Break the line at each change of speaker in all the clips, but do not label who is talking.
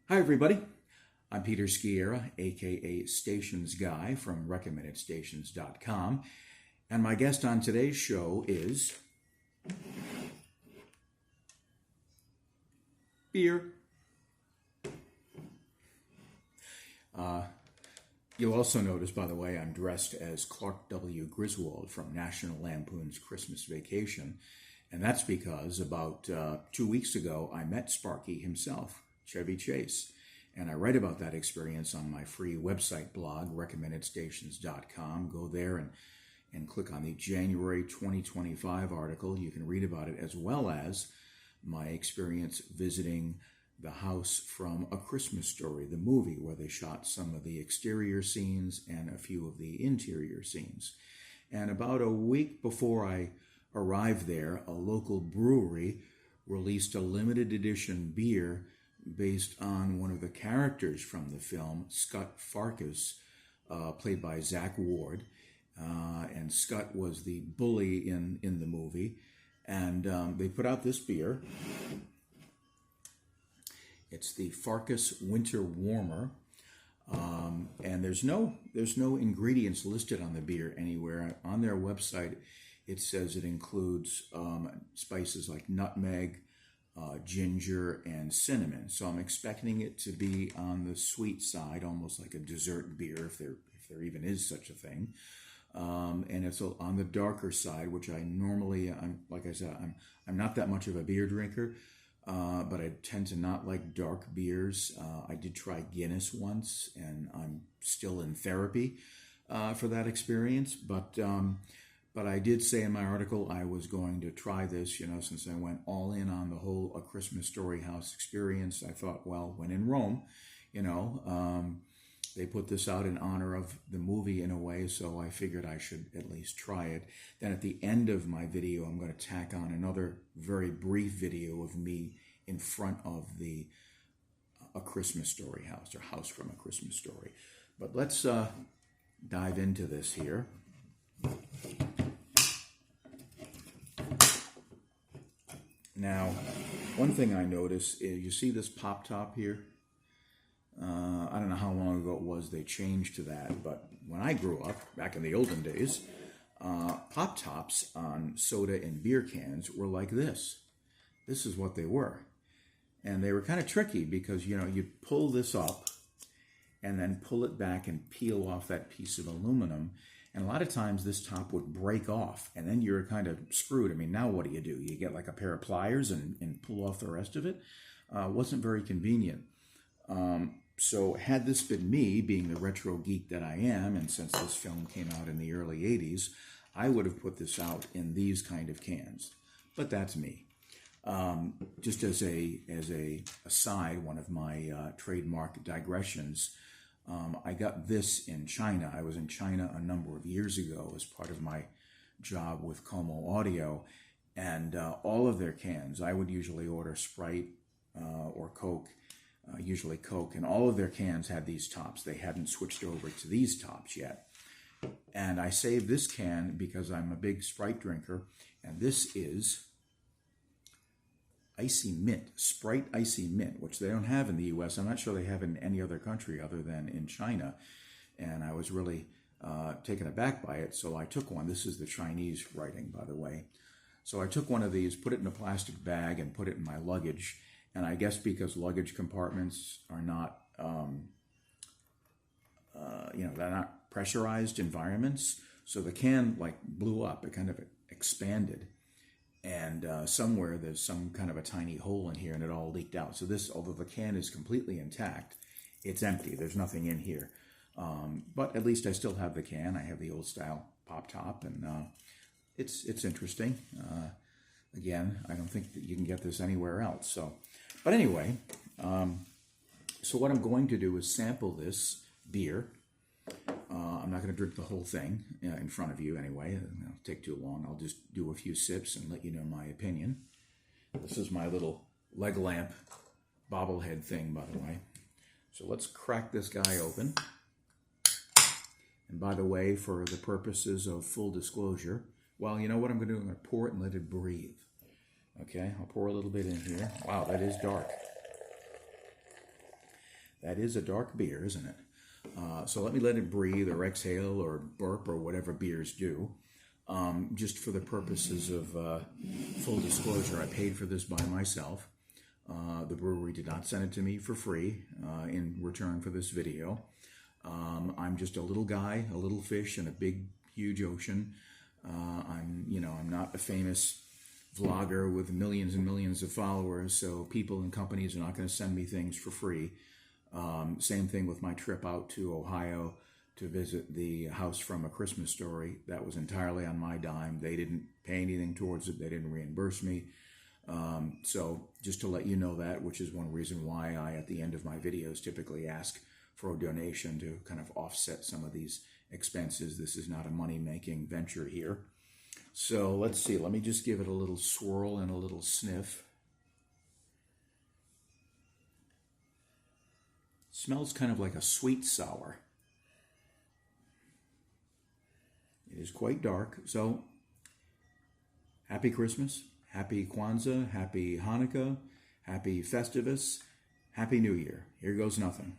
Hi everybody, I'm Peter Sciarra, aka Stations Guy from RecommendedStations.com, and my guest on today's show is beer. You'll also notice, by the way, I'm dressed as Clark W. Griswold from National Lampoon's Christmas Vacation, and that's because about 2 weeks ago I met Sparky himself, Chevy Chase, and I write about that experience on my free website blog, RecommendedStations.com. Go there and click on the January 2025 article. You can read about it, as well as my experience visiting the house from A Christmas Story, the movie, where they shot some of the exterior scenes and a few of the interior scenes. And about a week before I arrived there, a local brewery released a limited edition beer based on one of the characters from the film, Scut Farkus, played by Zach Ward. And Scut was the bully in the movie. And they put out this beer. It's the Farkus Winter Warmer, and there's no ingredients listed on the beer anywhere. On their website, it says it includes spices like nutmeg, ginger, and cinnamon. So I'm expecting it to be on the sweet side, almost like a dessert beer, if there even is such a thing. And it's on the darker side, which I normally, like I said, I'm not that much of a beer drinker. But I tend to not like dark beers. I did try Guinness once, and I'm still in therapy for that experience. But I did say in my article I was going to try this, since I went all in on the whole A Christmas Story house experience. I thought, well, when in Rome, they put this out in honor of the movie in a way, so I figured I should at least try it. Then at the end of my video, I'm going to tack on another very brief video of me in front of the A Christmas Story house, or house from A Christmas Story. But let's dive into this here. Now, one thing I noticed is, you see this pop top here? I don't know how long ago it was they changed to that, but when I grew up, back in the olden days, pop tops on soda and beer cans were like this. This is what they were. And they were kind of tricky because, you'd pull this up and then pull it back and peel off that piece of aluminum. And a lot of times this top would break off, and then you're kind of screwed. I mean, now what do? You get like a pair of pliers and pull off the rest of it? Wasn't very convenient. So had this been me, being the retro geek that I am, and since this film came out in the early 80s, I would have put this out in these kind of cans. But that's me. Just as a aside, one of my trademark digressions, I got this in China. I was in China a number of years ago as part of my job with Como Audio, and all of their cans, I would usually order Sprite or Coke, usually Coke, and all of their cans had these tops. They hadn't switched over to these tops yet. And I saved this can because I'm a big Sprite drinker, and this is Icy Mint, Sprite Icy Mint, which they don't have in the U.S. I'm not sure they have in any other country other than in China. And I was really taken aback by it, so I took one. This is the Chinese writing, by the way. So I took one of these, put it in a plastic bag, and put it in my luggage. And I guess because luggage compartments are not, they're not pressurized environments, so the can blew up. It kind of expanded. And somewhere there's some kind of a tiny hole in here, and it all leaked out. So this, although the can is completely intact, it's empty. There's nothing in here. But at least I still have the can. I have the old style pop top, and it's interesting. Again, I don't think that you can get this anywhere else. But anyway, so what I'm going to do is sample this beer. I'm not going to drink the whole thing in front of you anyway. It'll take too long. I'll just do a few sips and let you know my opinion. This is my little leg lamp bobblehead thing, by the way. So let's crack this guy open. And by the way, for the purposes of full disclosure, well, you know what I'm going to do? I'm going to pour it and let it breathe. Okay, I'll pour a little bit in here. Wow, that is dark. That is a dark beer, isn't it? So let me let it breathe or exhale or burp or whatever beers do. Just for the purposes of full disclosure, I paid for this by myself. The brewery did not send it to me for free in return for this video. I'm just a little guy, a little fish in a big, huge ocean. I'm not a famous vlogger with millions and millions of followers, so people and companies are not going to send me things for free. Same thing with my trip out to Ohio to visit the house from A Christmas Story. That was entirely on my dime. They didn't pay anything towards it. They didn't reimburse me. So just to let you know that, which is one reason why I, at the end of my videos, typically ask for a donation to kind of offset some of these expenses. This is not a money-making venture here. So let's see. Let me just give it a little swirl and a little sniff. Smells kind of like a sweet sour. It is quite dark. So, happy Christmas, happy Kwanzaa, happy Hanukkah, happy Festivus, happy New Year. Here goes nothing.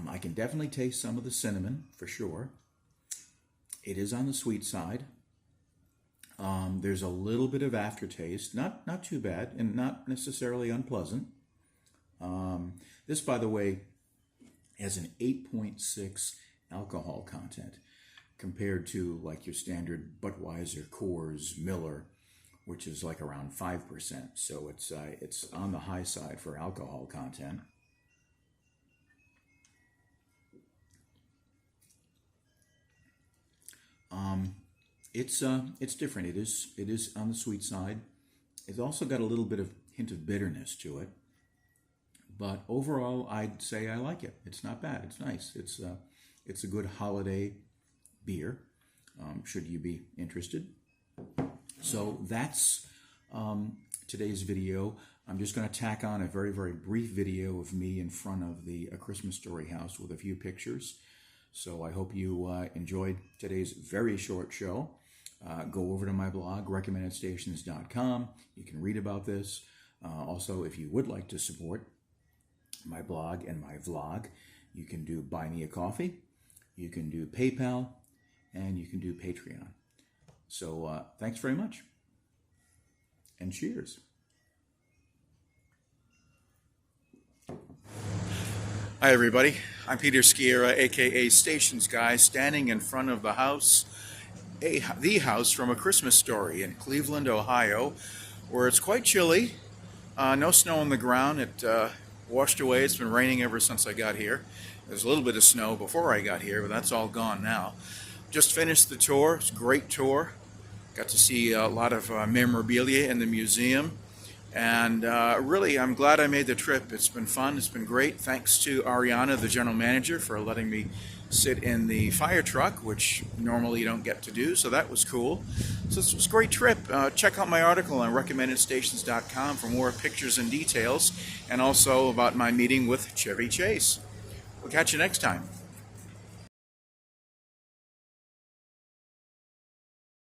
I can definitely taste some of the cinnamon, for sure. It is on the sweet side. There's a little bit of aftertaste, not too bad, and not necessarily unpleasant. This, by the way, has an 8.6 alcohol content compared to like your standard Budweiser, Coors, Miller, which is like around 5%. So it's on the high side for alcohol content. It's different. It is on the sweet side. It's also got a little bit of hint of bitterness to it. But overall, I'd say I like it. It's not bad. It's nice. It's a good holiday beer, should you be interested. So that's today's video. I'm just going to tack on a very, very brief video of me in front of the A Christmas Story house with a few pictures. So I hope you enjoyed today's very short show. Go over to my blog, recommendedstations.com. You can read about this. Also, if you would like to support my blog and my vlog, you can do Buy Me a Coffee, you can do PayPal, and you can do Patreon. So thanks very much, and cheers. Hi everybody, I'm Peter Sciarra, aka Stations Guy, standing in front of the house, the house from A Christmas Story in Cleveland, Ohio, where it's quite chilly. No snow on the ground. It washed away. It's been raining ever since I got here. There's a little bit of snow before I got here, but that's all gone now. Just finished the tour. It's a great tour. Got to see a lot of memorabilia in the museum. And really, I'm glad I made the trip. It's been fun. It's been great. Thanks to Ariana, the general manager, for letting me sit in the fire truck, which normally you don't get to do. So that was cool. So this was a great trip. Check out my article on recommendedstations.com for more pictures and details, and also about my meeting with Chevy Chase. We'll catch you next time.